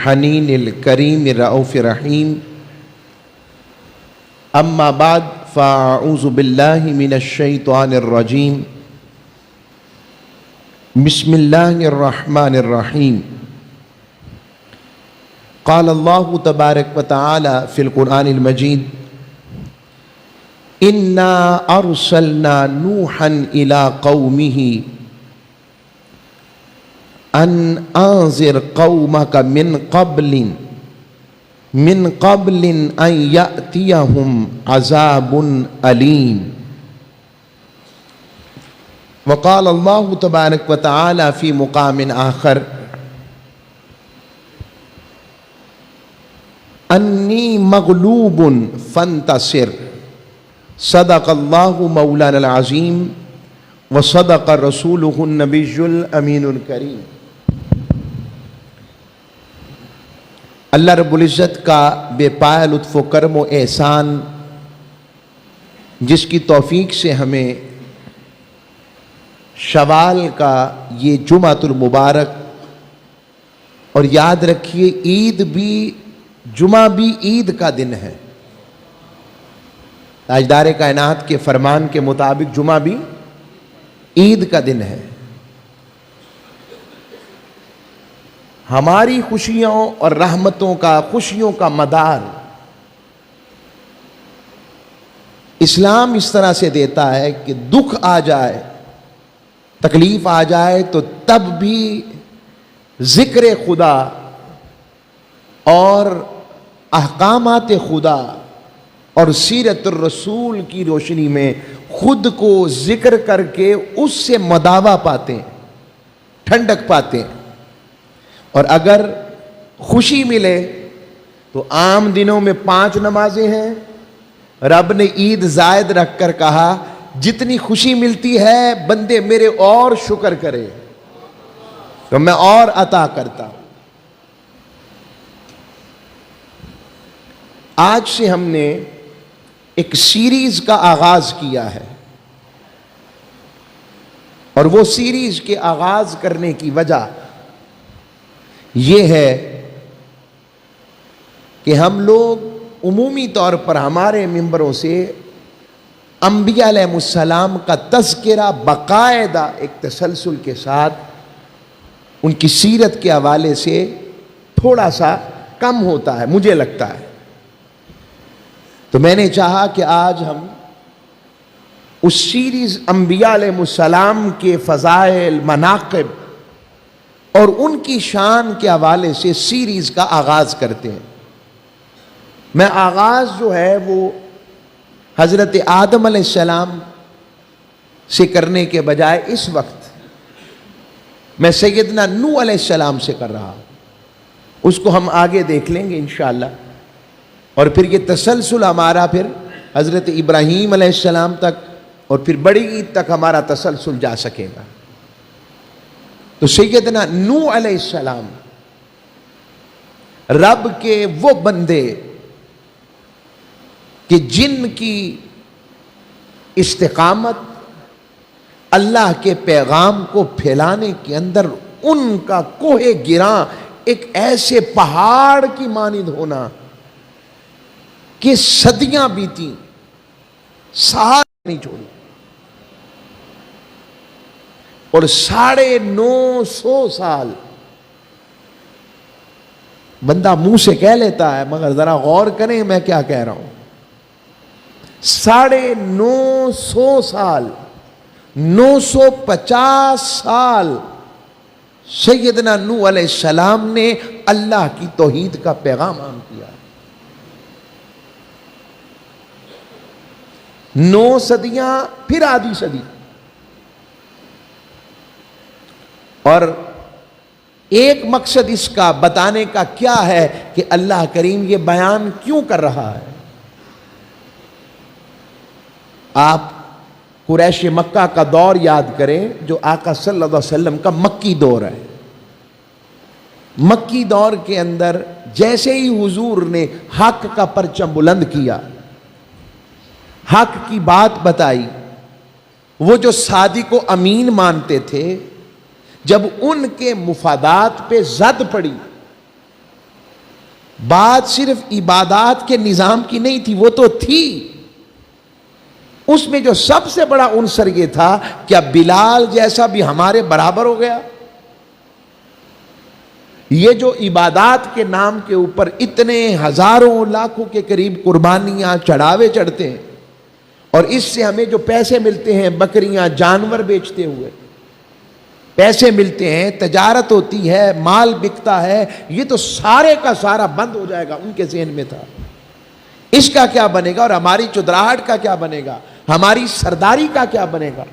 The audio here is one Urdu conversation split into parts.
الحنین الکریم الرؤوف الرحیم اما بعد فاعوذ باللہ من الشیطان الرجیم بسم اللہ الرحمن الرحیم قال اللہ تبارک و تعالی فی القرآن المجید انا ارسلنا نوحا الى قومه ان انذر قومك من قبل ان یأتیہم عذاب علیم وقال اللہ تبارک و تعالی فی مقام آخر انی مغلوب فانتصر صدق اللہ مولانا العظیم وصدق رسولہ النبی الامین الکریم۔ اللہ رب العزت کا بے پایہ لطف و کرم و احسان، جس کی توفیق سے ہمیں شوال کا یہ جمعۃ المبارک، اور یاد رکھیے عید بھی، جمعہ بھی عید کا دن ہے۔ تاجدار کائنات کے فرمان کے مطابق جمعہ بھی عید کا دن ہے۔ ہماری خوشیوں اور رحمتوں کا، خوشیوں کا مدار اسلام اس طرح سے دیتا ہے کہ دکھ آ جائے، تکلیف آ جائے تو تب بھی ذکر خدا اور احکامات خدا اور سیرت الرسول کی روشنی میں خود کو ذکر کر کے اس سے مداوا پاتے ہیں، ٹھنڈک پاتے ہیں۔ اور اگر خوشی ملے تو عام دنوں میں 5 نمازیں ہیں، رب نے عید زائد رکھ کر کہا جتنی خوشی ملتی ہے بندے میرے اور شکر کرے تو میں اور عطا کرتا ہوں۔ آج سے ہم نے ایک سیریز کا آغاز کیا ہے، اور وہ سیریز کے آغاز کرنے کی وجہ یہ ہے کہ ہم لوگ عمومی طور پر ہمارے ممبروں سے انبیاء علیہ السلام کا تذکرہ باقاعدہ ایک تسلسل کے ساتھ ان کی سیرت کے حوالے سے تھوڑا سا کم ہوتا ہے، مجھے لگتا ہے۔ تو میں نے چاہا کہ آج ہم اس سیریز انبیاء علیہ السلام کے فضائل، مناقب اور ان کی شان کے حوالے سے سیریز کا آغاز کرتے ہیں۔ میں آغاز جو ہے وہ حضرت آدم علیہ السلام سے کرنے کے بجائے اس وقت میں سیدنا نوح علیہ السلام سے کر رہا ہوں۔ اس کو ہم آگے دیکھ لیں گے انشاءاللہ، اور پھر یہ تسلسل ہمارا پھر حضرت ابراہیم علیہ السلام تک اور پھر بڑی عید تک ہمارا تسلسل جا سکے گا۔ تو سیدنا نوح علیہ السلام رب کے وہ بندے کہ جن کی استقامت اللہ کے پیغام کو پھیلانے کے اندر ان کا کوہ گراں ایک ایسے پہاڑ کی مانند ہونا کہ صدیاں بیتی، ساتھ نہیں چھوڑی، اور 950 سال بندہ منہ سے کہہ لیتا ہے، مگر ذرا غور کریں میں کیا کہہ رہا ہوں۔ 950 سال، 950 سال سیدنا نوح علیہ السلام نے اللہ کی توحید کا پیغام عام کیا۔ 9 صدیاں پھر آدھی صدی، اور ایک مقصد اس کا بتانے کا کیا ہے کہ اللہ کریم یہ بیان کیوں کر رہا ہے۔ آپ قریش مکہ کا دور یاد کریں جو آقا صلی اللہ علیہ وسلم کا مکی دور ہے۔ مکی دور کے اندر جیسے ہی حضور نے حق کا پرچم بلند کیا، حق کی بات بتائی، وہ جو صادق و امین مانتے تھے، جب ان کے مفادات پہ زد پڑی بات صرف عبادات کے نظام کی نہیں تھی، وہ تو تھی، اس میں جو سب سے بڑا عنصر یہ تھا، کیا بلال جیسا بھی ہمارے برابر ہو گیا؟ یہ جو عبادات کے نام کے اوپر اتنے ہزاروں لاکھوں کے قریب قربانیاں چڑھاوے چڑھتے ہیں، اور اس سے ہمیں جو پیسے ملتے ہیں، بکریاں جانور بیچتے ہوئے پیسے ملتے ہیں، تجارت ہوتی ہے، مال بکتا ہے، یہ تو سارے کا سارا بند ہو جائے گا، ان کے ذہن میں تھا۔ اس کا کیا بنے گا، اور ہماری چودراہٹ کا کیا بنے گا، ہماری سرداری کا کیا بنے گا؟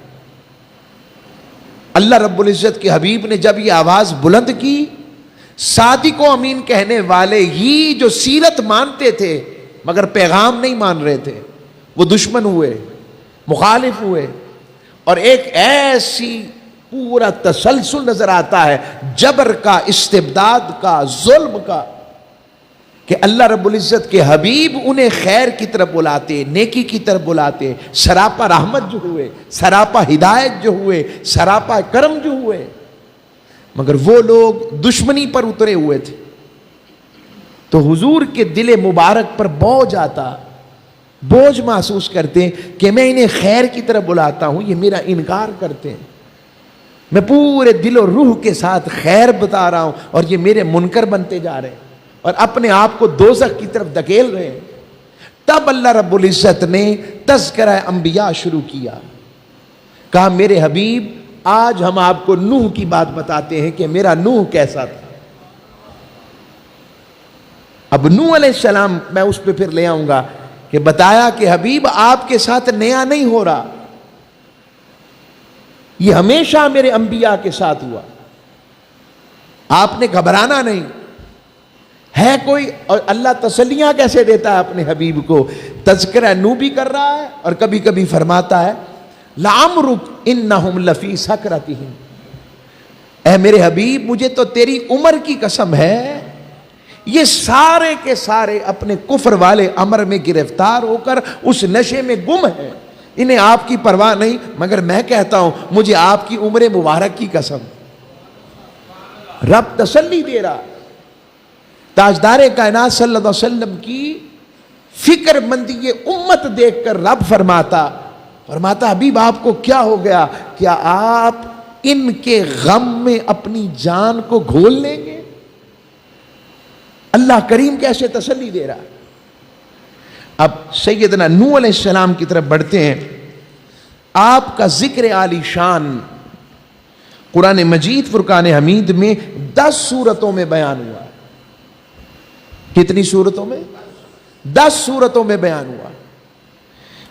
اللہ رب العزت کے حبیب نے جب یہ آواز بلند کی، صادق و امین کہنے والے ہی جو سیرت مانتے تھے مگر پیغام نہیں مان رہے تھے، وہ دشمن ہوئے، مخالف ہوئے، اور ایک ایسی پورا تسلسل نظر آتا ہے جبر کا، استبداد کا، ظلم کا، کہ اللہ رب العزت کے حبیب انہیں خیر کی طرف بلاتے، نیکی کی طرف بلاتے، سراپا رحمت جو ہوئے، سراپا ہدایت جو ہوئے، سراپا کرم جو ہوئے، مگر وہ لوگ دشمنی پر اترے ہوئے تھے۔ تو حضور کے دل مبارک پر بوجھ آتا، بوجھ محسوس کرتے کہ میں انہیں خیر کی طرف بلاتا ہوں، یہ میرا انکار کرتے ہیں، میں پورے دل و روح کے ساتھ خیر بتا رہا ہوں اور یہ میرے منکر بنتے جا رہے ہیں اور اپنے آپ کو دوزخ کی طرف دھکیل رہے ہیں۔ تب اللہ رب العزت نے تذکرہ انبیاء شروع کیا، کہا میرے حبیب آج ہم آپ کو نوح کی بات بتاتے ہیں کہ میرا نوح کیسا تھا۔ اب نوح علیہ السلام میں اس پہ پھر لے آؤں گا کہ بتایا کہ حبیب آپ کے ساتھ نیا نہیں ہو رہا، یہ ہمیشہ میرے انبیاء کے ساتھ ہوا، آپ نے گھبرانا نہیں ہے کوئی۔ اور اللہ تسلیاں کیسے دیتا ہے اپنے حبیب کو، تذکرہ نوح بھی کر رہا ہے اور کبھی کبھی فرماتا ہے لَعَمْرُكَ إِنَّهُمْ لَفِي سَكْرَتِهِمْ، اے میرے حبیب مجھے تو تیری عمر کی قسم ہے، یہ سارے کے سارے اپنے کفر والے امر میں گرفتار ہو کر اس نشے میں گم ہیں، انہیں آپ کی پرواہ نہیں، مگر میں کہتا ہوں مجھے آپ کی عمر مبارک کی قسم۔ رب تسلی دے رہا، تاجدار کائنات صلی اللہ علیہ وسلم کی فکر مندی یہ امت دیکھ کر رب فرماتا حبیب آپ کو کیا ہو گیا، کیا آپ ان کے غم میں اپنی جان کو گھول لیں گے؟ اللہ کریم کیسے تسلی دے رہا۔ اب سیدنا نوح علیہ السلام کی طرف بڑھتے ہیں۔ آپ کا ذکر عالی شان قرآن مجید فرقان حمید میں 10 سورتوں میں بیان ہوا۔ کتنی سورتوں میں؟ 10 سورتوں میں بیان ہوا۔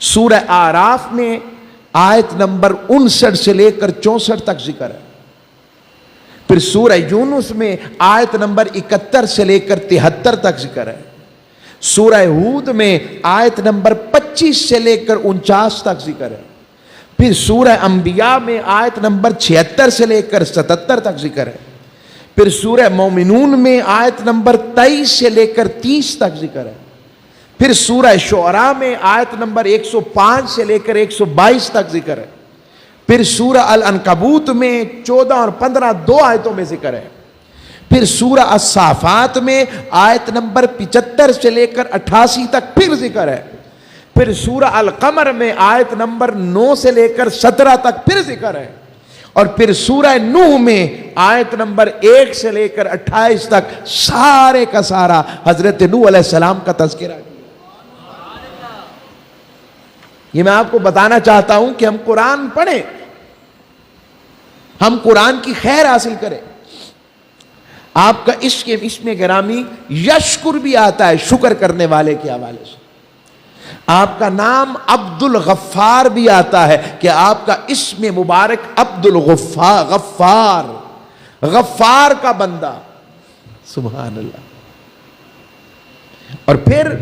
سورہ اعراف میں آیت نمبر 59 سے لے کر 64 تک ذکر ہے، پھر سورہ یونس میں آیت نمبر 71 سے لے کر 73 تک ذکر ہے، سورہ ہود میں آیت نمبر 25 سے لے کر 49 تک ذکر ہے، پھر سورہ انبیاء میں آیت نمبر 76 سے لے کر 77 تک ذکر ہے، پھر سورہ مومنون میں آیت نمبر 23 سے لے کر 30 تک ذکر ہے، پھر سورہ شعراء میں آیت نمبر 105 سے لے کر 122 تک ذکر ہے، پھر سورہ العنکبوت میں 14 اور 15 2 آیتوں میں ذکر ہے، پھر سورہ الصافات میں آیت نمبر 75 سے لے کر 88 تک پھر ذکر ہے، پھر سورہ القمر میں آیت نمبر 9 سے لے کر 17 تک پھر ذکر ہے، اور پھر سورہ نوح میں آیت نمبر 1 سے لے کر 28 تک سارے کا سارا حضرت نوح علیہ السلام کا تذکرہ ہے۔ یہ میں آپ کو بتانا چاہتا ہوں کہ ہم قرآن پڑھیں، ہم قرآن کی خیر حاصل کریں۔ آپ کا اس میں گرامی یشکر بھی آتا ہے، شکر کرنے والے کے حوالے سے۔ آپ کا نام عبد الغفار بھی آتا ہے کہ آپ کا اسم مبارک عبد الغفار، غفار کا بندہ، سبحان اللہ۔ اور پھر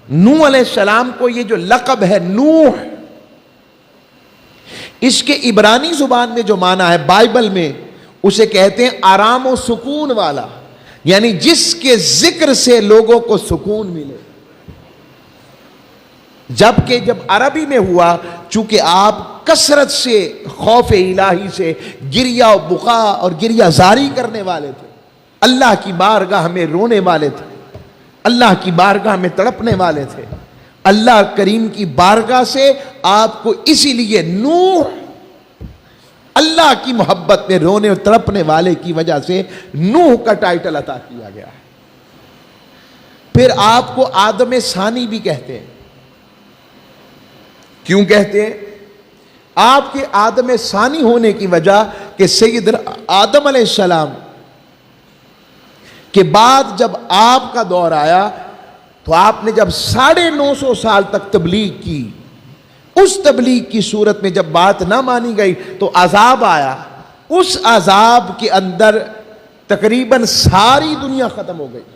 نوح علیہ السلام کو یہ جو لقب ہے نوح، اس کے عبرانی زبان میں جو معنی ہے بائبل میں اسے کہتے ہیں آرام و سکون والا، یعنی جس کے ذکر سے لوگوں کو سکون ملے۔ جبکہ جب عربی میں ہوا، چونکہ آپ کثرت سے خوف الہی سے گریہ و بکا اور گریہ زاری کرنے والے تھے، اللہ کی بارگاہ میں رونے والے تھے، اللہ کی بارگاہ میں تڑپنے والے تھے. اللہ کریم کی بارگاہ سے آپ کو اسی لیے نوح، اللہ کی محبت میں رونے اور تڑپنے والے کی وجہ سے نوح کا ٹائٹل عطا کیا گیا ہے. پھر آپ کو آدم ثانی بھی کہتے ہیں. کیوں کہتے ہیں؟ آپ کے آدم ثانی ہونے کی وجہ کہ سیدنا آدم علیہ السلام کے بعد جب آپ کا دور آیا تو آپ نے جب 950 سال تک تبلیغ کی، اس تبلیغ کی صورت میں جب بات نہ مانی گئی تو عذاب آیا. اس عذاب کے اندر تقریباً ساری دنیا ختم ہو گئی،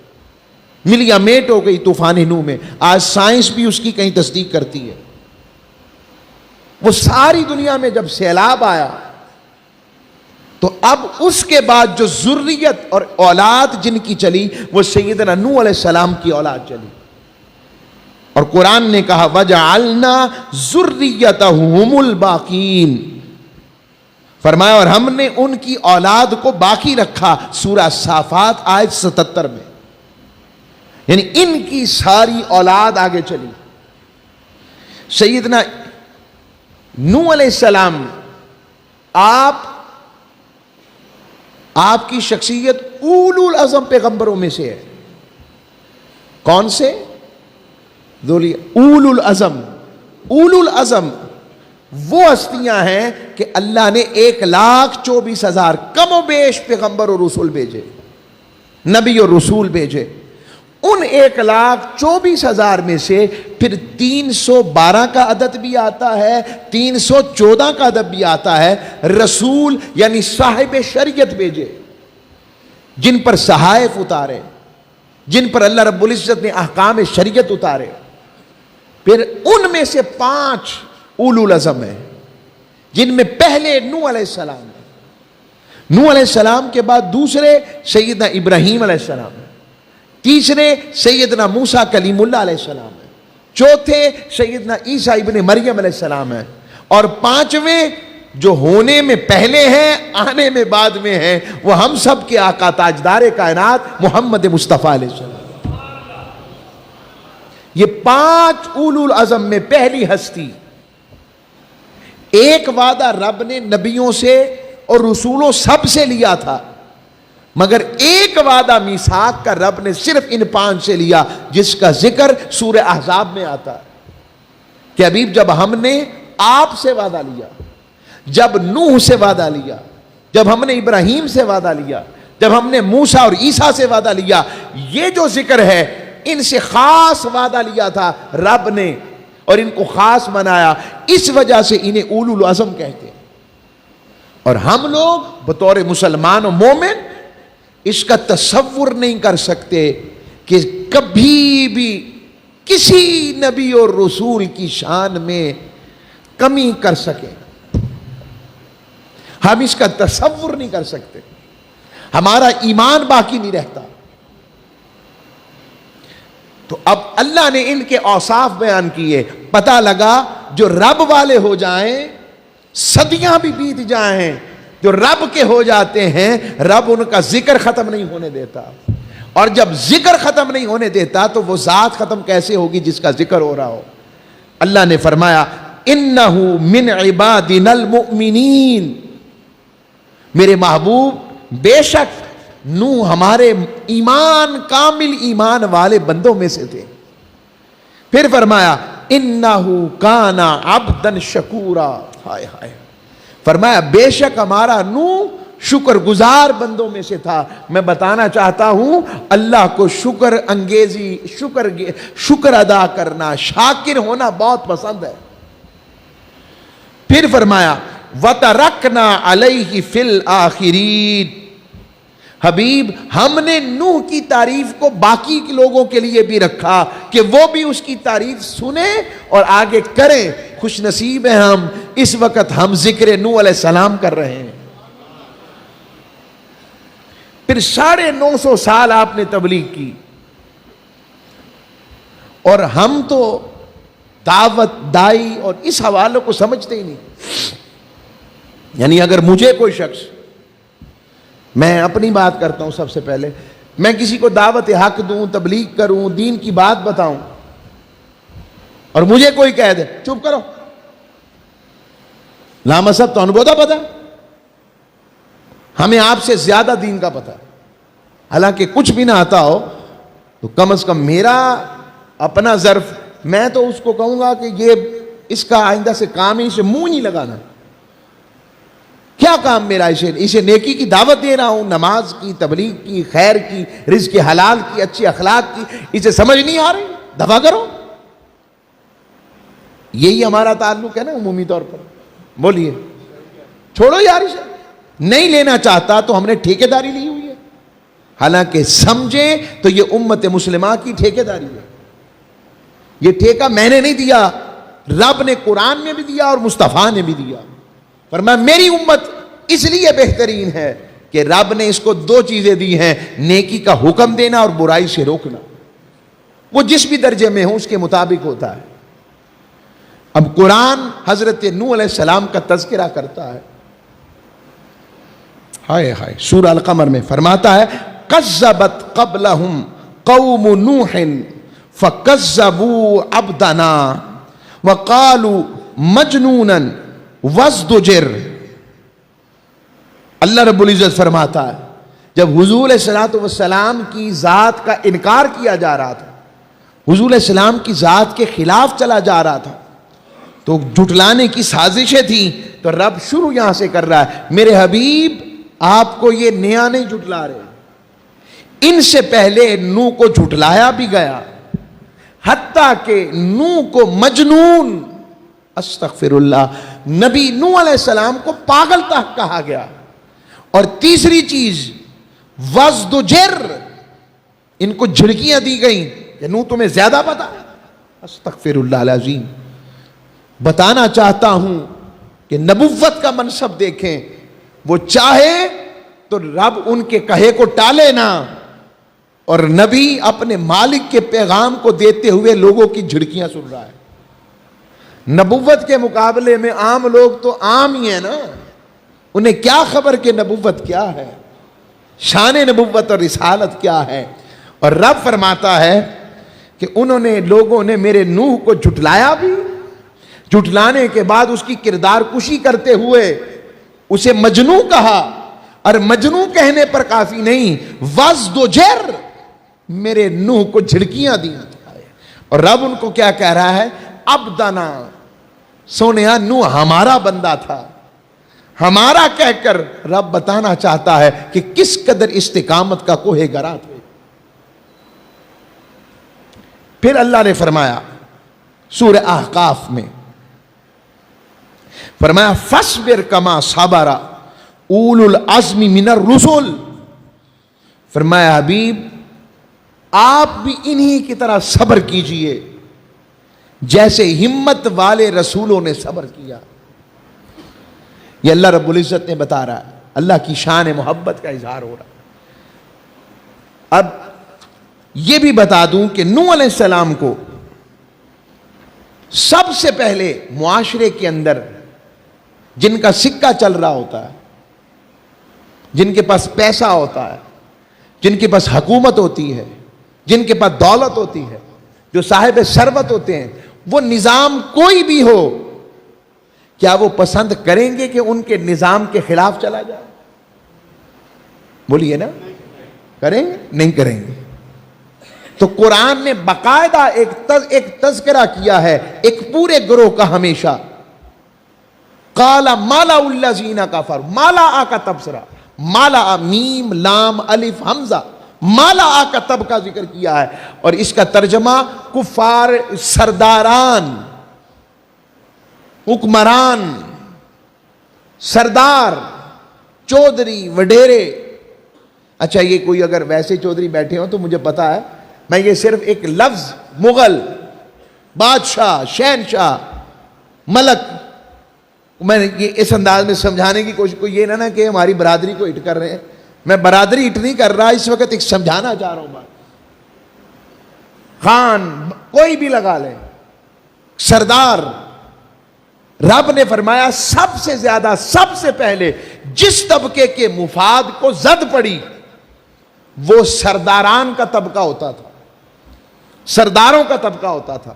ملیا میٹ ہو گئی طوفان نوح میں. آج سائنس بھی اس کی کہیں تصدیق کرتی ہے. وہ ساری دنیا میں جب سیلاب آیا تو اب اس کے بعد جو ذریت اور اولاد جن کی چلی وہ سیدنا نوح علیہ السلام کی اولاد چلی. اور قرآن نے کہا وَجَعَلْنَا ذُرِّيَّتَهُمُ الْبَاقِينَ، فرمایا اور ہم نے ان کی اولاد کو باقی رکھا. سورہ صافات آیت 77 میں، یعنی ان کی ساری اولاد آگے چلی. سیدنا نوح علیہ السلام آپ کی شخصیت اولو العزم پیغمبروں میں سے ہے. کون سے؟ اولو العزم. اولو العزم وہ ہستیاں ہیں کہ اللہ نے 1,24,000 کم و بیش پیغمبر اور رسول بھیجے، نبی اور رسول بھیجے. ان 1,24,000 میں سے پھر 312 کا عدد بھی آتا ہے، 314 کا عدد بھی آتا ہے رسول یعنی صاحب شریعت بھیجے، جن پر صحائف اتارے، جن پر اللہ رب العزت نے احکام شریعت اتارے. پھر ان میں سے 5 اولو العزم ہیں، جن میں پہلے نوح علیہ السلام ہے. نوح علیہ السلام کے بعد دوسرے سیدنا ابراہیم علیہ السلام ہے، تیسرے سیدنا موسیٰ کلیم اللہ علیہ السلام ہے، چوتھے سیدنا عیسیٰ ابن مریم علیہ السلام ہے، اور 5ویں جو ہونے میں پہلے ہیں آنے میں بعد میں ہیں وہ ہم سب کے آقا تاجدار کائنات محمد مصطفیٰ علیہ السلام. یہ 5 اولو العزم میں پہلی ہستی. ایک وعدہ رب نے نبیوں سے اور رسولوں سب سے لیا تھا، مگر ایک وعدہ میثاق کا رب نے صرف ان 5 سے لیا، جس کا ذکر سورہ احزاب میں آتا ہے کہ حبیب جب ہم نے آپ سے وعدہ لیا، جب نوح سے وعدہ لیا، جب ہم نے ابراہیم سے وعدہ لیا، جب ہم نے موسیٰ اور عیسیٰ سے وعدہ لیا، یہ جو ذکر ہے ان سے خاص وعدہ لیا تھا رب نے اور ان کو خاص منایا، اس وجہ سے انہیں اولو العزم کہتے ہیں. اور ہم لوگ بطور مسلمان و مومن اس کا تصور نہیں کر سکتے کہ کبھی بھی کسی نبی اور رسول کی شان میں کمی کر سکیں. ہم اس کا تصور نہیں کر سکتے، ہمارا ایمان باقی نہیں رہتا. تو اب اللہ نے ان کے اوصاف بیان کیے. پتہ لگا جو رب والے ہو جائیں، صدیاں بھی بیت جائیں، جو رب کے ہو جاتے ہیں رب ان کا ذکر ختم نہیں ہونے دیتا. اور جب ذکر ختم نہیں ہونے دیتا تو وہ ذات ختم کیسے ہوگی جس کا ذکر ہو رہا ہو. اللہ نے فرمایا انہو من عبادنا المؤمنین، میرے محبوب بے شک نوح ہمارے ایمان کامل ایمان والے بندوں میں سے تھے. پھر فرمایا انہو کانا عبدا شکورا، ہائے ہائے، فرمایا بے شک ہمارا نوح شکر گزار بندوں میں سے تھا. میں بتانا چاہتا ہوں اللہ کو شکر انگیزی، شکر ادا کرنا، شاکر ہونا بہت پسند ہے. پھر فرمایا وَتَرَكْنَا عَلَيْهِ فِي الْآخِرِينَ، حبیب ہم نے نوح کی تعریف کو باقی کے لوگوں کے لیے بھی رکھا کہ وہ بھی اس کی تعریف سنیں اور آگے کریں. خوش نصیب ہیں ہم، اس وقت ہم ذکر نوح علیہ السلام کر رہے ہیں. پھر 950 سال آپ نے تبلیغ کی، اور ہم تو دعوت دائی اور اس حوالے کو سمجھتے ہی نہیں. یعنی اگر مجھے کوئی شخص، میں اپنی بات کرتا ہوں سب سے پہلے، میں کسی کو دعوت حق دوں، تبلیغ کروں، دین کی بات بتاؤں، اور مجھے کوئی کہہ دے چپ کرو، لاما صاحب تو بہت پتا ہمیں آپ سے زیادہ دین کا پتا، حالانکہ کچھ بھی نہ آتا ہو تو کم از کم میرا اپنا ظرف، میں تو اس کو کہوں گا کہ یہ اس کا آئندہ سے کام ہی، اسے منہ نہیں لگانا. کیا کام میرا؟ اسے نیکی کی دعوت دے رہا ہوں، نماز کی، تبلیغ کی، خیر کی، رزق حلال کی، اچھی اخلاق کی. اسے سمجھ نہیں آ رہی، دفع کرو. یہی ہمارا تعلق ہے نا عمومی طور پر. بولیے چھوڑو یار، اسے نہیں لینا چاہتا تو ہم نے ٹھیکیداری لی ہوئی ہے، حالانکہ سمجھیں تو یہ امت مسلمہ کی ٹھیکیداری ہے. یہ ٹھیکہ میں نے نہیں دیا، رب نے قرآن میں بھی دیا اور مصطفیٰ نے بھی دیا. فرمایا میری امت اس لیے بہترین ہے کہ رب نے اس کو دو چیزیں دی ہیں، نیکی کا حکم دینا اور برائی سے روکنا. وہ جس بھی درجے میں ہو اس کے مطابق ہوتا ہے. اب قرآن حضرت نوح علیہ السلام کا تذکرہ کرتا ہے. ہائے ہائے، سورہ القمر میں فرماتا ہے کذبت قبلہم قوم نوح فکذبوا عبدنا وقالوا مجنونا وازدجر. اللہ رب العزت فرماتا ہے جب حضور علیہ السلام کی ذات کا انکار کیا جا رہا تھا، حضور علیہ السلام کی ذات کے خلاف چلا جا رہا تھا، تو جھٹلانے کی سازشیں تھیں، تو رب شروع یہاں سے کر رہا ہے، میرے حبیب آپ کو یہ نیا نہیں جھٹلا رہے، ان سے پہلے نوح کو جھٹلایا بھی گیا، حتیٰ کہ نوح کو مجنون، استغفر اللہ، نبی نوح علیہ السلام کو پاگل تک کہا گیا. اور تیسری چیز وزدجر، ان کو جھڑکیاں دی گئیں کہ نوح تمہیں زیادہ پتا. استغفر اللہ العظیم. بتانا چاہتا ہوں کہ نبوت کا منصب دیکھیں، وہ چاہے تو رب ان کے کہے کو ٹالے نہ، اور نبی اپنے مالک کے پیغام کو دیتے ہوئے لوگوں کی جھڑکیاں سن رہا ہے. نبوت کے مقابلے میں عام لوگ تو عام ہی ہیں نا، انہیں کیا خبر کہ نبوت کیا ہے، شان نبوت اور رسالت کیا ہے. اور رب فرماتا ہے کہ لوگوں نے میرے نوح کو جھٹلایا بھی، جھٹلانے کے بعد اس کی کردار کشی کرتے ہوئے اسے مجنوں کہا، اور مجنوں کہنے پر کافی نہیں، وزدجر، میرے نوح کو جھڑکیاں دی. اور رب ان کو کیا کہہ رہا ہے؟ عبدنا، سونیا نوح ہمارا بندہ تھا. ہمارا کہہ کر رب بتانا چاہتا ہے کہ کس قدر استقامت کا کوہ گرا تھے. پھر اللہ نے فرمایا سورہ احقاف میں، فرمایا فاصبر کما صبر اولو العزم من الرسل. فرمایا حبیب آپ بھی انہی کی طرح صبر کیجئے جیسے ہمت والے رسولوں نے صبر کیا. یہ اللہ رب العزت نے بتا رہا ہے، اللہ کی شان محبت کا اظہار ہو رہا ہے. اب یہ بھی بتا دوں کہ نوح علیہ السلام کو سب سے پہلے معاشرے کے اندر جن کا سکہ چل رہا ہوتا ہے، جن کے پاس پیسہ ہوتا ہے، جن کے پاس حکومت ہوتی ہے، جن کے پاس دولت ہوتی ہے، جو صاحب ثروت ہوتے ہیں، وہ نظام کوئی بھی ہو، کیا وہ پسند کریں گے کہ ان کے نظام کے خلاف چلا جائے؟ بولیے نا، کریں گے؟ نہیں کریں گے. تو قرآن نے باقاعدہ ایک تذکرہ کیا ہے ایک پورے گروہ کا ہمیشہ. قال مالا الذین کفروا، مالا آ کا تبصرہ، مالا میم لام الف حمزہ، مالا آ کا تب کا ذکر کیا ہے، اور اس کا ترجمہ کفار، سرداران، حکمران، سردار، چودھری، وڈیرے. اچھا یہ کوئی اگر ویسے چودھری بیٹھے ہوں تو مجھے پتا ہے، میں یہ صرف ایک لفظ مغل، بادشاہ، شہنشاہ، ملک، میں نے یہ اس انداز میں سمجھانے کی کوشش، کوئی یہ نہ کہ ہماری برادری کو ہٹ کر رہے ہیں، میں برادری ہٹ نہیں کر رہا، اس وقت ایک سمجھانا چاہ رہا ہوں بات. خان کوئی بھی لگا لیں، سردار. رب نے فرمایا سب سے زیادہ، سب سے پہلے جس طبقے کے مفاد کو زد پڑی وہ سرداران کا طبقہ ہوتا تھا، سرداروں کا طبقہ ہوتا تھا،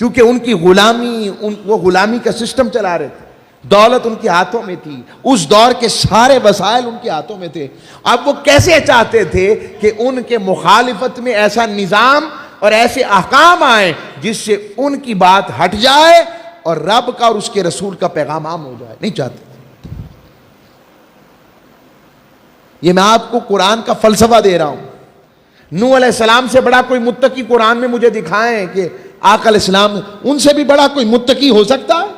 کیونکہ ان کی غلامی، وہ غلامی کا سسٹم چلا رہے تھے، دولت ان کے ہاتھوں میں تھی، اس دور کے سارے وسائل ان کے ہاتھوں میں تھے۔ اب وہ کیسے چاہتے تھے کہ ان کے مخالفت میں ایسا نظام اور ایسے احکام آئیں جس سے ان کی بات ہٹ جائے اور رب کا اور اس کے رسول کا پیغام عام ہو جائے؟ نہیں چاہتے۔ یہ میں آپ کو قرآن کا فلسفہ دے رہا ہوں۔ نوح علیہ السلام سے بڑا کوئی متقی قرآن میں مجھے دکھائیں کہ آقا علیہ السلام، ان سے بھی بڑا کوئی متقی ہو سکتا ہے؟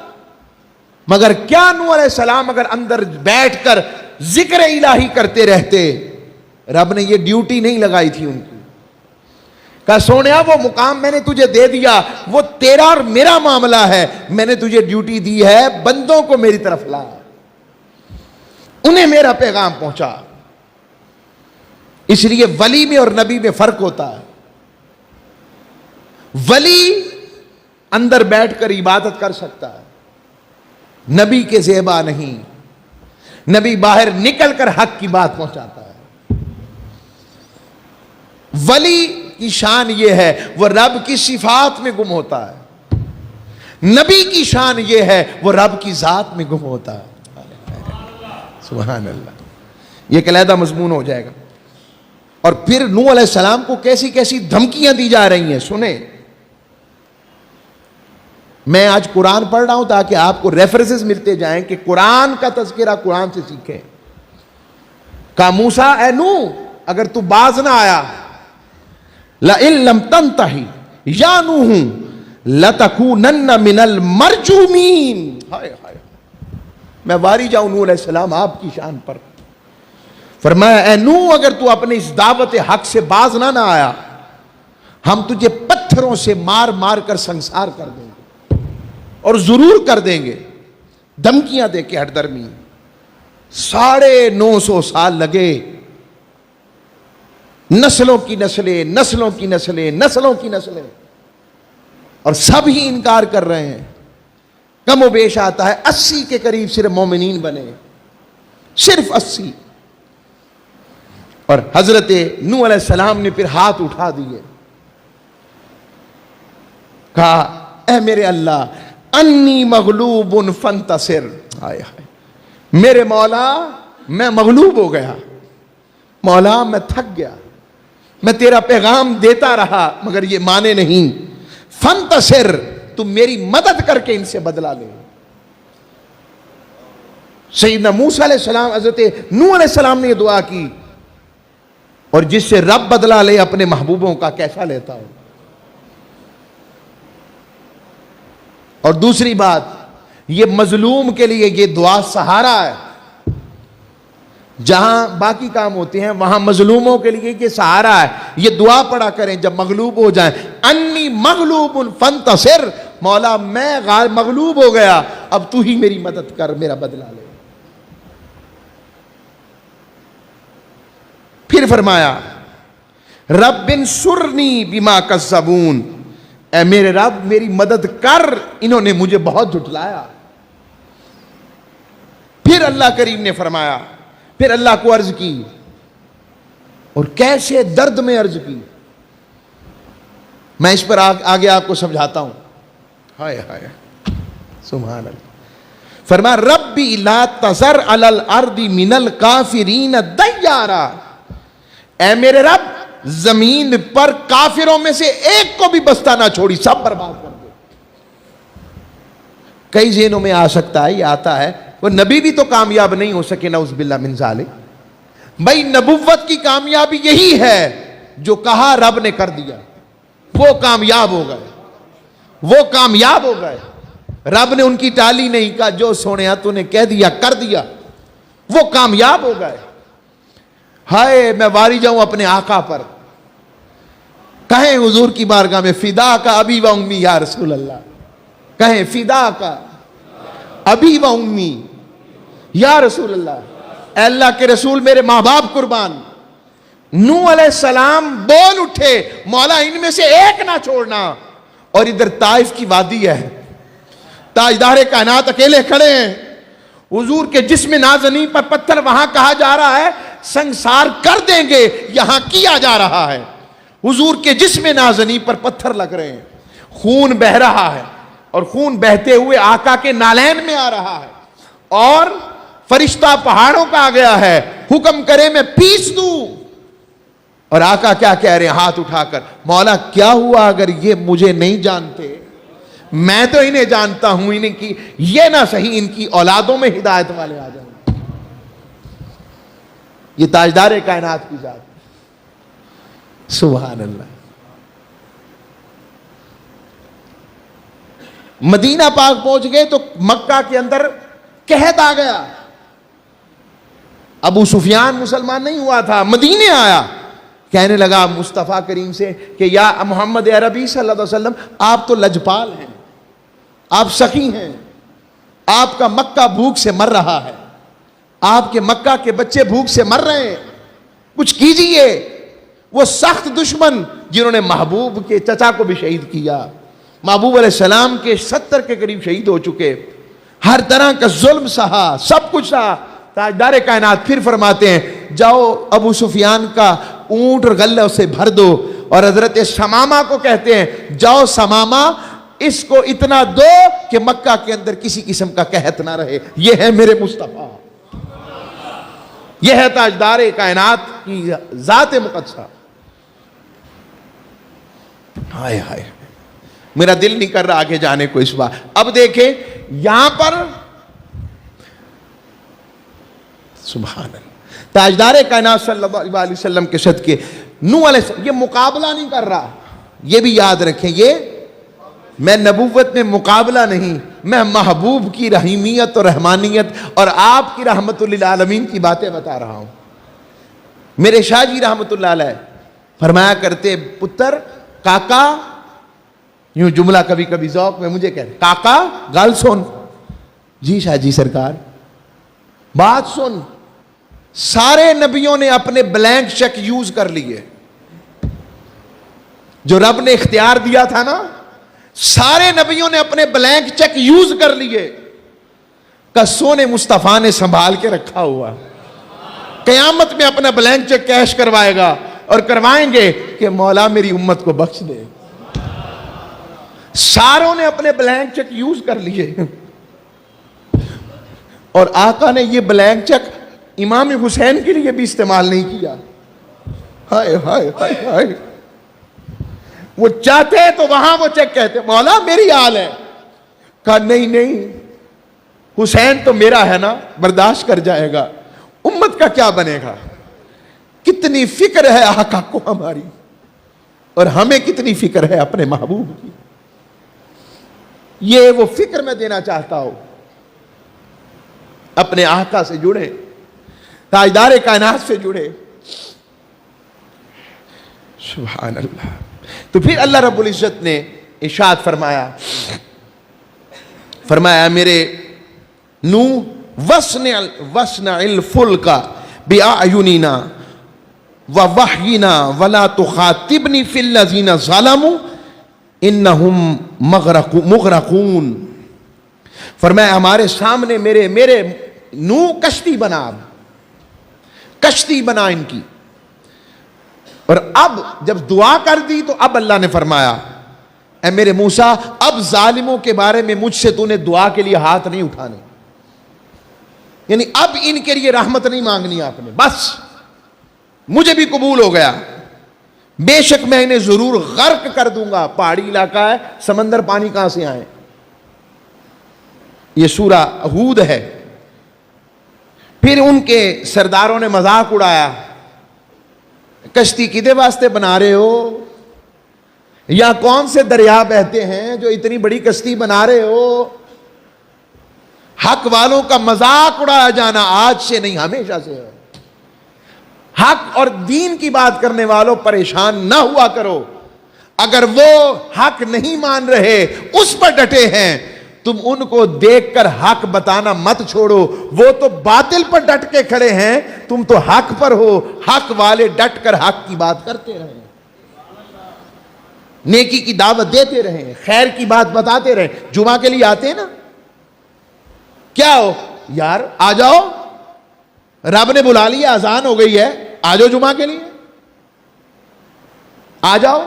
مگر کیا نوح علیہ السلام اگر اندر بیٹھ کر ذکر الہی کرتے رہتے، رب نے یہ ڈیوٹی نہیں لگائی تھی ان کی، کہا سونیا وہ مقام میں نے تجھے دے دیا، وہ تیرا اور میرا معاملہ ہے، میں نے تجھے ڈیوٹی دی ہے بندوں کو میری طرف لا، انہیں میرا پیغام پہنچا۔ اس لیے ولی میں اور نبی میں فرق ہوتا ہے۔ ولی اندر بیٹھ کر عبادت کر سکتا ہے، نبی کے زیبا نہیں، نبی باہر نکل کر حق کی بات پہنچاتا ہے۔ ولی کی شان یہ ہے وہ رب کی صفات میں گم ہوتا ہے، نبی کی شان یہ ہے وہ رب کی ذات میں گم ہوتا ہے۔ سبحان اللہ، یہ ایک علیحدہ مضمون ہو جائے گا۔ اور پھر نوح علیہ السلام کو کیسی کیسی دھمکیاں دی جا رہی ہیں سنیں۔ میں آج قرآن پڑھ رہا ہوں تاکہ آپ کو ریفرنسز ملتے جائیں کہ قرآن کا تذکرہ قرآن سے سیکھیں۔ کہا موسیٰ اے نوح اگر تو باز نہ آیا، لَإِن لَمْ تَنْتَهِ یا نوح لَتَكُونَنَّ مِنَ الْمَرْجُومِينَ۔ ہائے ہائے، میں واری جاؤں نوح علیہ السلام آپ کی شان پر۔ فرمایا اے نوح اگر تو اپنے اس دعوت حق سے باز نہ آیا، ہم تجھے پتھروں سے مار مار کر سنسار کر دیں گے، اور ضرور کر دیں گے، دھمکیاں دے کے ہٹ درمی۔ 950 سال لگے، نسلوں کی نسلیں، نسلوں کی نسلیں، نسلوں کی نسلیں، اور سب ہی انکار کر رہے ہیں۔ کم و بیش آتا ہے 80 کے قریب صرف مومنین بنے، صرف 80۔ اور حضرت نوح علیہ السلام نے پھر ہاتھ اٹھا دیے، کہا اے میرے اللہ انی مغلوب فانتصر، ہائے ہائے میرے مولا میں مغلوب ہو گیا، مولا میں تھک گیا، میں تیرا پیغام دیتا رہا مگر یہ مانے نہیں، فانتصر تم میری مدد کر کے ان سے بدلہ لے۔ سیدنا موسیٰ علیہ السلام، حضرت نوح علیہ السلام نے یہ دعا کی، اور جس سے رب بدلہ لے اپنے محبوبوں کا کیسا لیتا ہو۔ اور دوسری بات، یہ مظلوم کے لیے یہ دعا سہارا ہے، جہاں باقی کام ہوتے ہیں وہاں مظلوموں کے لیے یہ سہارا ہے۔ یہ دعا پڑھا کریں جب مغلوب ہو جائیں، انی مغلوب فانتصر، مولا میں مغلوب ہو گیا، اب تو ہی میری مدد کر، میرا بدلہ لے۔ پھر فرمایا رب انصرنی بما کذبون، اے میرے رب میری مدد کر، انہوں نے مجھے بہت جھٹلایا۔ پھر اللہ کریم نے فرمایا، پھر اللہ کو عرض کی، اور کیسے درد میں عرض کی، میں اس پر آگے آپ کو سمجھاتا ہوں۔ ہائے ہائے سبحان اللہ۔ فرمایا ربی لا تذر علی الارض من الکافرین دیارا، اے میرے رب زمین پر کافروں میں سے ایک کو بھی بستہ نہ چھوڑی، سب برباد کر دے۔ کئی ذہنوں میں آ سکتا ہے، یہ آتا ہے وہ نبی بھی تو کامیاب نہیں ہو سکے، نعوذ باللہ من ذالک۔ بھائی نبوت کی کامیابی یہی ہے جو کہا رب نے کر دیا، وہ کامیاب ہو گئے، وہ کامیاب ہو گئے۔ رب نے ان کی ٹالی نہیں، کہا جو سونیا تو نے کہہ دیا کر دیا، وہ کامیاب ہو گئے۔ ہائے میں واری جاؤں اپنے آقا پر، کہیں حضور کی بارگاہ میں فدا کا ابی و امی یا رسول اللہ، کہیں فدا کا ابی و امی یا رسول اللہ، اے اللہ کے رسول میرے ماں باپ قربان۔ نوح علیہ السلام بول اٹھے مولا ان میں سے ایک نہ چھوڑنا، اور ادھر طائف کی وادی ہے، تاجدار کائنات اکیلے کھڑے ہیں، حضور کے جسم نازنین پر پتھر، وہاں کہا جا رہا ہے سنسار کر دیں گے، یہاں کیا جا رہا ہے۔ حضور کے جسم نازنی پر پتھر لگ رہے ہیں، خون بہ رہا ہے، اور خون بہتے ہوئے آقا کے نالین میں آ رہا ہے، اور فرشتہ پہاڑوں کا آ گیا ہے، حکم کرے میں پیس دوں۔ اور آقا کیا کہہ رہے ہیں ہاتھ اٹھا کر، مولا کیا ہوا اگر یہ مجھے نہیں جانتے؟ میں تو انہیں جانتا ہوں، انہیں کی یہ نہ صحیح ان کی اولادوں میں ہدایت والے آ جائیں۔ یہ تاجدار کائنات کی ذات، سبحان اللہ۔ مدینہ پاک پہنچ گئے تو مکہ کے اندر قحط آ گیا۔ ابو سفیان مسلمان نہیں ہوا تھا، مدینے آیا، کہنے لگا مصطفیٰ کریم سے کہ یا محمد عربی صلی اللہ علیہ وسلم، آپ تو لجپال ہیں، آپ سخی ہیں، آپ کا مکہ بھوک سے مر رہا ہے، آپ کے مکہ کے بچے بھوک سے مر رہے ہیں، کچھ کیجئے۔ وہ سخت دشمن جنہوں نے محبوب کے چچا کو بھی شہید کیا، محبوب علیہ السلام کے 70 کے قریب شہید ہو چکے، ہر طرح کا ظلم سہا، سب کچھ سہا۔ تاجدار کائنات پھر فرماتے ہیں جاؤ ابو سفیان کا اونٹ اور غلہ اسے بھر دو، اور حضرت سمامہ کو کہتے ہیں جاؤ سمامہ اس کو اتنا دو کہ مکہ کے اندر کسی قسم کا قحط نہ رہے۔ یہ ہے میرے مصطفیٰ، یہ ہے تاجدار کائنات کی ذات مقدسہ۔ ہائے ہائے، میرا دل نہیں کر رہا آگے جانے کو اس بار۔ اب دیکھیں یہاں پر سبحان اللہ، تاجدار کائنات صلی اللہ علیہ وسلم کے صدقے نوح علیہ السلام، یہ مقابلہ نہیں کر رہا، یہ بھی یاد رکھیں، یہ میں نبوت میں مقابلہ نہیں، میں محبوب کی رحیمیت اور رحمانیت اور آپ کی رحمت للعالمین کی باتیں بتا رہا ہوں۔ میرے شاہ جی رحمت اللہ علیہ فرمایا کرتے پتر کاکا، یوں جملہ کبھی کبھی ذوق میں مجھے کہتے کاکا گال سن۔ جی شاہ جی سرکار، بات سن، سارے نبیوں نے اپنے بلینک چیک یوز کر لیے، جو رب نے اختیار دیا تھا نا، سارے نبیوں نے اپنے بلینک چیک یوز کر لیے، کسوں نے مصطفیٰ نے سنبھال کے رکھا ہوا، قیامت میں اپنا بلینک چیک کیش کروائے گا، اور کروائیں گے کہ مولا میری امت کو بخش دے۔ ساروں نے اپنے بلینک چیک یوز کر لیے، اور آقا نے یہ بلینک چیک امام حسین کے لیے بھی استعمال نہیں کیا۔ ہائے ہائے ہائے ہائے، وہ چاہتے تو وہاں وہ چیک کہتے مولا میری حال ہے، کہا نہیں نہیں، حسین تو میرا ہے نا، برداشت کر جائے گا، امت کا کیا بنے گا۔ کتنی فکر ہے آقا کو ہماری، اور ہمیں کتنی فکر ہے اپنے محبوب کی۔ یہ وہ فکر میں دینا چاہتا ہوں، اپنے آقا سے جڑے، تاجدار کائنات سے جڑے۔ سبحان اللہ۔ تو پھر اللہ رب العزت نے ارشاد فرمایا میرے نوح وَاصْنَعِ الْفُلْكَ بِأَعْيُنِنَا وَوَحْيِنَا وَلَا تُخَاطِبْنِي فِي الَّذِينَ ظَلَمُوا إِنَّهُمْ مُغْرَقُونَ۔ فرمایا ہمارے سامنے میرے نوح کشتی بنا ان کی، اور اب جب دعا کر دی تو اب اللہ نے فرمایا اے میرے موسیٰ، اب ظالموں کے بارے میں مجھ سے تو نے دعا کے لیے ہاتھ نہیں اٹھانے، یعنی اب ان کے لیے رحمت نہیں مانگنی آپ نے، بس مجھے بھی قبول ہو گیا، بے شک میں انہیں ضرور غرق کر دوں گا۔ پہاڑی علاقہ ہے، سمندر پانی کہاں سے آئے؟ یہ سورہ ہود ہے۔ پھر ان کے سرداروں نے مذاق اڑایا، کشتی کدے واسطے بنا رہے ہو، یا کون سے دریا بہتے ہیں جو اتنی بڑی کشتی بنا رہے ہو؟ حق والوں کا مذاق اڑایا جانا آج سے نہیں ہمیشہ سے ہے۔ حق اور دین کی بات کرنے والوں پریشان نہ ہوا کرو، اگر وہ حق نہیں مان رہے اس پر ڈٹے ہیں، تم ان کو دیکھ کر حق بتانا مت چھوڑو، وہ تو باطل پر ڈٹ کے کھڑے ہیں، تم تو حق پر ہو، حق والے ڈٹ کر حق کی بات کرتے رہیں، نیکی کی دعوت دیتے رہیں، خیر کی بات بتاتے رہیں۔ جمعہ کے لیے آتے ہیں نا، کیا ہو یار آ جاؤ، رب نے بلا لیا, اذان ہو گئی ہے, آ جاؤ جمعہ کے لیے, آ جاؤ.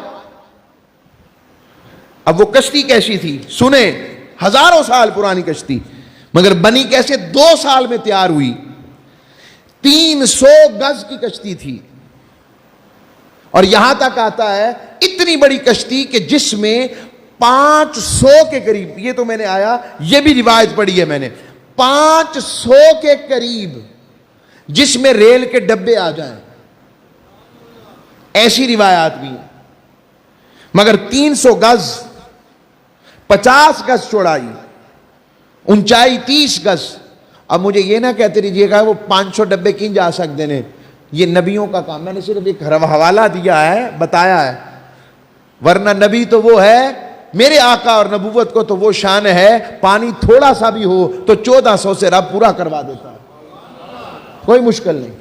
اب وہ کشتی کیسی تھی سنیں, ہزاروں سال پرانی کشتی, مگر بنی کیسے؟ 2 سال میں تیار ہوئی. 300 گز کی کشتی تھی, اور یہاں تک آتا ہے اتنی بڑی کشتی کہ جس میں 500 کے قریب, یہ تو میں نے آیا, یہ بھی روایت پڑھی ہے میں نے, 500 کے قریب جس میں ریل کے ڈبے آ جائیں, ایسی روایات بھی ہیں. مگر 300 گز, 50 گز چوڑائی, اونچائی 30 گز. اب مجھے یہ نہ کہتے رہیے گا وہ 500 ڈبے کیں جا سکتے ہیں, یہ نبیوں کا کام, میں نے صرف ایک حوالہ دیا ہے, بتایا ہے, ورنہ نبی تو وہ ہے, میرے آقا اور نبوت کو تو وہ شان ہے, پانی تھوڑا سا بھی ہو تو 1400 سے رب پورا کروا دیتا ہے, کوئی مشکل نہیں.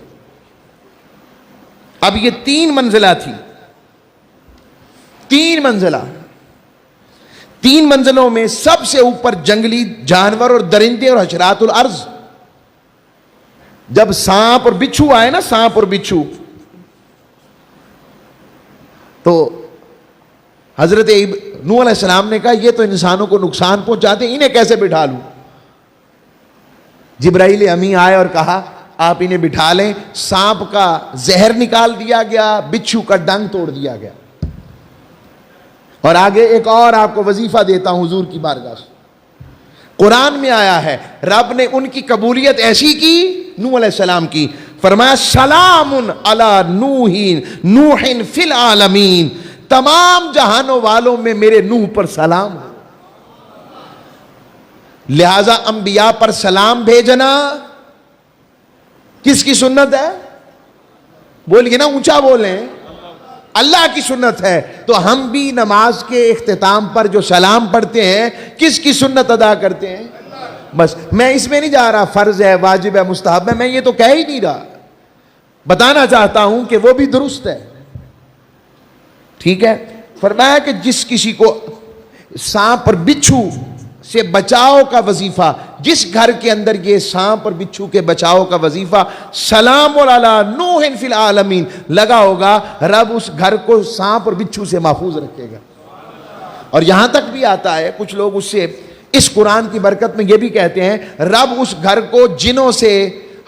اب یہ 3 منزلہ تھی, 3 منزلہ, 3 منزلوں میں سب سے اوپر جنگلی جانور اور درندے اور حشرات الارض. جب سانپ اور بچھو آئے نا, سانپ اور بچھو, تو حضرت نوح علیہ السلام نے کہا یہ تو انسانوں کو نقصان پہنچاتے ہیں, انہیں کیسے بٹھا لوں؟ جبرائیل امی آئے اور کہا آپ انہیں بٹھا لیں. سانپ کا زہر نکال دیا گیا, بچھو کا ڈنگ توڑ دیا گیا. اور آگے ایک اور آپ کو وظیفہ دیتا ہوں حضور کی بارگاہ سے, قرآن میں آیا ہے, رب نے ان کی قبولیت ایسی کی نوح علیہ السلام کی, فرمایا سلام علی نوح فی العالمین, تمام جہانوں والوں میں میرے نوح پر سلام. لہذا انبیاء پر سلام بھیجنا کس کی سنت ہے؟ بولیے نا, اونچا بولیں, اللہ کی سنت ہے. تو ہم بھی نماز کے اختتام پر جو سلام پڑھتے ہیں کس کی سنت ادا کرتے ہیں؟ بس میں اس میں نہیں جا رہا فرض ہے, واجب ہے, مستحب ہے, میں یہ تو کہہ ہی نہیں رہا, بتانا چاہتا ہوں کہ وہ بھی درست ہے. ٹھیک ہے, فرمایا کہ جس کسی کو سانپ اور بچھو سے بچاؤ کا وظیفہ, جس گھر کے اندر یہ سانپ اور بچھو کے بچاؤ کا وظیفہ سلام علی نوح فی العالمین لگا ہوگا, رب اس گھر کو سانپ اور بچھو سے محفوظ رکھے گا. اور یہاں تک بھی آتا ہے, کچھ لوگ اس سے, اس قرآن کی برکت میں یہ بھی کہتے ہیں, رب اس گھر کو جنوں سے,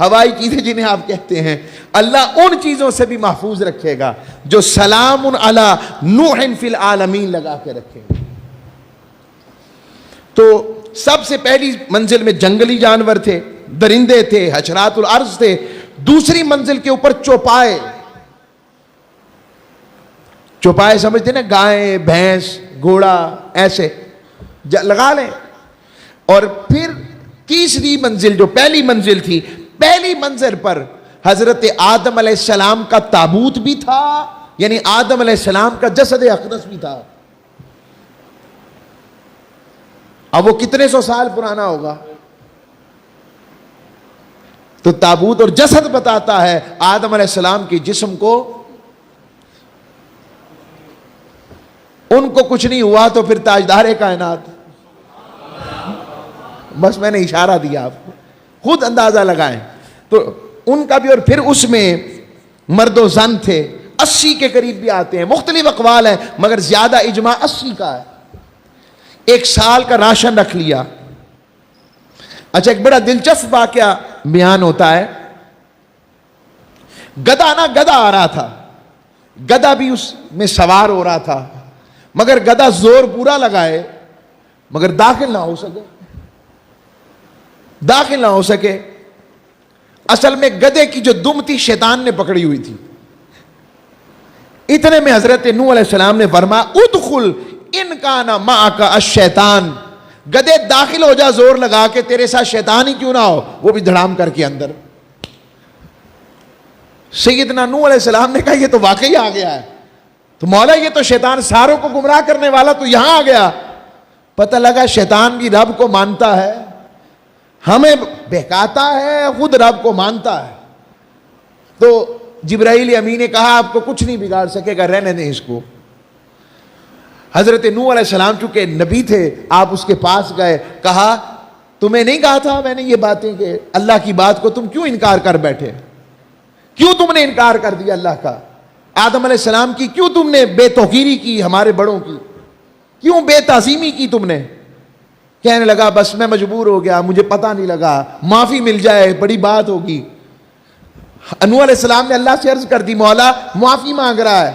ہوائی چیزیں جنہیں آپ کہتے ہیں, اللہ ان چیزوں سے بھی محفوظ رکھے گا جو سلام علی نوح فی العالمین لگا کے رکھے گا. تو سب سے پہلی منزل میں جنگلی جانور تھے, درندے تھے, حشرات الارض تھے. دوسری منزل کے اوپر چوپائے, چوپائے سمجھتے نا, گائے, بھینس, گھوڑا, ایسے لگا لیں. اور پھر تیسری منزل جو پہلی منزل تھی, پہلی منزل پر حضرت آدم علیہ السلام کا تابوت بھی تھا, یعنی آدم علیہ السلام کا جسد اقدس بھی تھا. اب وہ کتنے 100 سال پرانا ہوگا, تو تابوت اور جسد بتاتا ہے آدم علیہ السلام کے جسم کو. ان کو کچھ نہیں ہوا تو پھر تاجدار کائنات, بس میں نے اشارہ دیا, آپ کو خود اندازہ لگائیں. تو ان کا بھی, اور پھر اس میں مرد و زن تھے, 80 کے قریب بھی آتے ہیں, مختلف اقوال ہیں, مگر زیادہ اجماع 80 کا ہے. 1 سال کا راشن رکھ لیا. اچھا, ایک بڑا دلچسپ واقعہ بیان ہوتا ہے. گدھا آ رہا تھا, گدھا بھی اس میں سوار ہو رہا تھا, مگر گدھا زور پورا لگائے مگر داخل نہ ہو سکے. اصل میں گدھے کی جو دم تھی شیطان نے پکڑی ہوئی تھی. اتنے میں حضرت نوح علیہ السلام نے فرمایا ادخل ان کان معک الشیطان, گدھے داخل ہو جا زور لگا کے, تیرے ساتھ شیطان ہی کیوں نہ ہو. وہ بھی دھڑام کر کے اندر. سیدنا نوح علیہ السلام نے کہا یہ تو واقعی آ گیا ہے, تو مولا یہ تو شیطان ساروں کو گمراہ کرنے والا تو یہاں آ گیا. پتہ لگا شیطان بھی رب کو مانتا ہے, ہمیں بہکاتا ہے, خود رب کو مانتا ہے. تو جبرائیل امی نے کہا آپ کو کچھ نہیں بگاڑ سکے گا, رہنے دیں اس کو. حضرت نوح علیہ السلام چونکہ نبی تھے, آپ اس کے پاس گئے, کہا تمہیں نہیں کہا تھا میں نے یہ باتیں کہ اللہ کی بات کو تم کیوں انکار کر بیٹھے؟ کیوں تم نے انکار کر دیا اللہ کا؟ آدم علیہ السلام کی کیوں تم نے بے توقیری کی؟ ہمارے بڑوں کی کیوں بے تعظیمی کی تم نے؟ کہنے لگا بس میں مجبور ہو گیا، مجھے پتہ نہیں لگا، معافی مل جائے بڑی بات ہوگی۔ نوح علیہ السلام نے اللہ سے عرض کر دی مولا معافی مانگ رہا ہے۔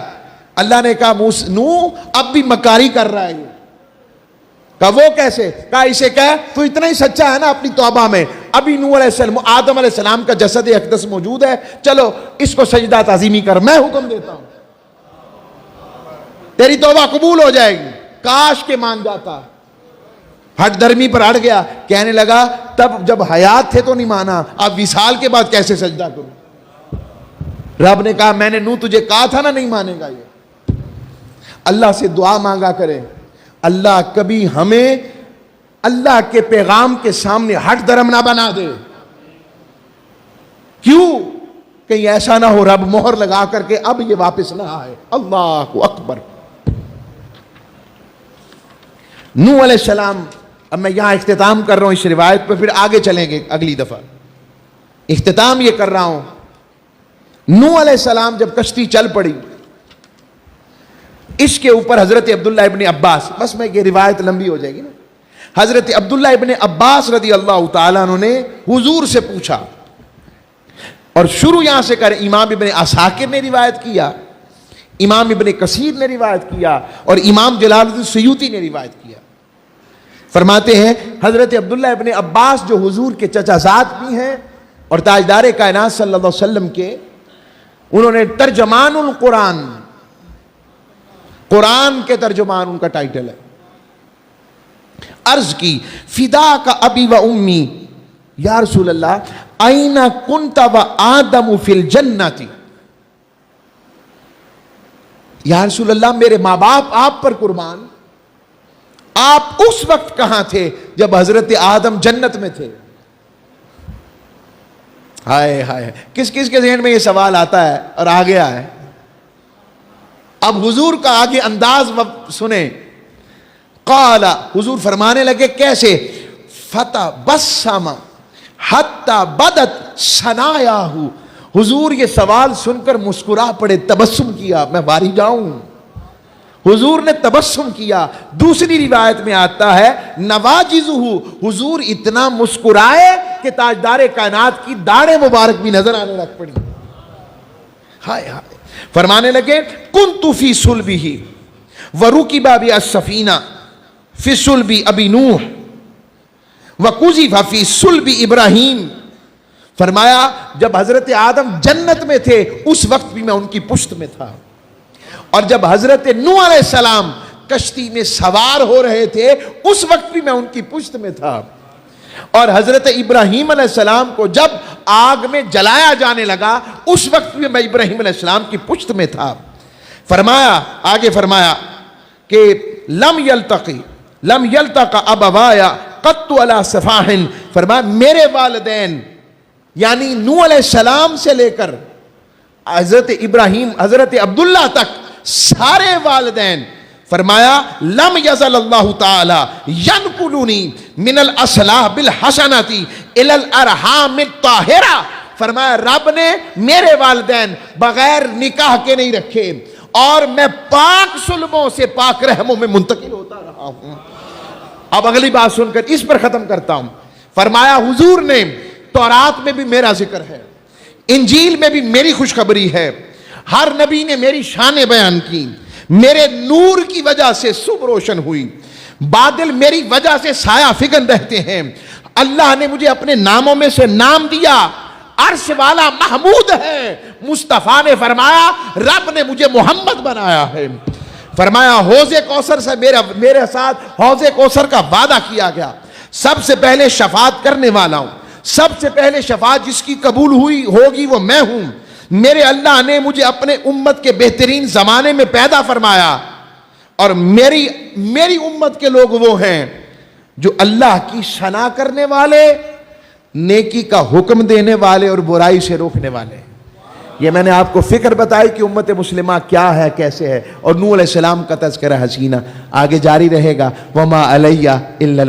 اللہ نے کہا نوح اب بھی مکاری کر رہا ہے۔ کہا وہ کیسے؟ کہا اسے کہہ تو اتنا ہی سچا ہے نا اپنی توبہ میں، ابھی نوح علیہ السلام آدم علیہ السلام کا جسد اقدس موجود ہے، چلو اس کو سجدہ تعظیمی کر، میں حکم دیتا ہوں، تیری توبہ قبول ہو جائے گی۔ کاش کے مان جاتا، ہٹ درمی پر اڑ گیا، کہنے لگا تب جب حیات تھے تو نہیں مانا، اب وصال کے بعد کیسے سجدہ کروں؟ رب نے کہا میں نے نوح تجھے کہا تھا نا نہیں مانے گا یہ۔ اللہ سے دعا مانگا کرے، اللہ کبھی ہمیں اللہ کے پیغام کے سامنے ہٹ درم نہ بنا دے۔ کیوں؟ کہیں ایسا نہ ہو رب مہر لگا کر کے اب یہ واپس نہ آئے۔ اللہ اکبر۔ نوح علیہ السلام، اب میں یہاں اختتام کر رہا ہوں اس روایت پہ، پھر آگے چلیں گے اگلی دفعہ۔ اختتام یہ کر رہا ہوں، نوح علیہ السلام جب کشتی چل پڑی، اس کے اوپر حضرت عبداللہ ابن عباس، بس میں یہ روایت لمبی ہو جائے گی نا، حضرت عبداللہ ابن عباس رضی اللہ تعالیٰ عنہ نے حضور سے پوچھا، اور شروع یہاں سے کریں، امام ابن عساکر نے روایت کیا، امام ابن کثیر نے روایت کیا، اور امام جلال الدین سیوطی نے روایت کیا۔ فرماتے ہیں حضرت عبداللہ ابن عباس جو حضور کے چچا زاد بھی ہیں اور تاجدار کائنات صلی اللہ علیہ وسلم کے، انہوں نے ترجمان القرآن، قرآن کے ترجمان ان کا ٹائٹل ہے، عرض کی فدا کا ابی و امی یا رسول اللہ این کنت و آدم فی الجنت، یا رسول اللہ میرے ماں باپ آپ پر قربان، آپ اس وقت کہاں تھے جب حضرت آدم جنت میں تھے؟ ہائے ہائے، کس کس کے ذہن میں یہ سوال آتا ہے اور آ گیا ہے؟ اب حضور کا آگے انداز سنیں۔ قال، حضور فرمانے لگے کیسے؟ فتبسم حتی بدت ثنایاہ، حضور یہ سوال سن کر مسکرا پڑے، تبسم کیا، میں باری جاؤں، حضور نے تبسم کیا۔ دوسری روایت میں آتا ہے نواجزہ، حضور اتنا مسکرائے کہ تاجدار کائنات کی داڑھیں مبارک بھی نظر آنے لگ پڑی۔ ہائے ہائے، فرمانے لگے کنت فی صلبہ ورکب بی السفینہ فی صلب ابی نوح وقذف فی صلب ابراہیم، فرمایا جب حضرت آدم جنت میں تھے اس وقت بھی میں ان کی پشت میں تھا، اور جب حضرت نوح علیہ السلام کشتی میں سوار ہو رہے تھے اس وقت بھی میں ان کی پشت میں تھا، اور حضرت ابراہیم علیہ السلام کو جب آگ میں جلایا جانے لگا اس وقت بھی میں ابراہیم علیہ السلام کی پشت میں تھا۔ فرمایا، آگے فرمایا کہ لم یلتق ابوایا قط علی سفاح، فرمایا میرے والدین یعنی نوح علیہ السلام سے لے کر حضرت ابراہیم، حضرت عبداللہ تک سارے والدین، فرمایا لم یزل اللہ تعالی ینقلنی من الاصلاح بالحسنۃ الی الارحام الطاہرہ، فرمایا رب نے میرے والدین بغیر نکاح کے نہیں رکھے، اور میں پاک سلبوں سے پاک رحموں میں منتقل ہوتا رہا ہوں۔ اب اگلی بات سن کر اس پر ختم کرتا ہوں۔ فرمایا حضور نے تورات میں بھی میرا ذکر ہے، انجیل میں بھی میری خوشخبری ہے، ہر نبی نے میری شان بیان کی، میرے نور کی وجہ سے صبح روشن ہوئی، بادل میری وجہ سے سایہ فگن رہتے ہیں، اللہ نے مجھے اپنے ناموں میں سے نام دیا، عرش والا محمود ہے، مصطفیٰ نے فرمایا رب نے مجھے محمد بنایا ہے، فرمایا حوض کوثر سے میرے ساتھ حوض کوثر کا وعدہ کیا گیا، سب سے پہلے شفاعت کرنے والا ہوں، سب سے پہلے شفاعت جس کی قبول ہوئی ہوگی وہ میں ہوں، میرے اللہ نے مجھے اپنے امت کے بہترین زمانے میں پیدا فرمایا، اور میری امت کے لوگ وہ ہیں جو اللہ کی ثنا کرنے والے، نیکی کا حکم دینے والے اور برائی سے روکنے والے۔ یہ میں نے آپ کو فکر بتائی کہ امت مسلمہ کیا ہے، کیسے ہے، اور نوح علیہ السلام کا تذکرہ حسینہ آگے جاری رہے گا۔ وما علیہ الا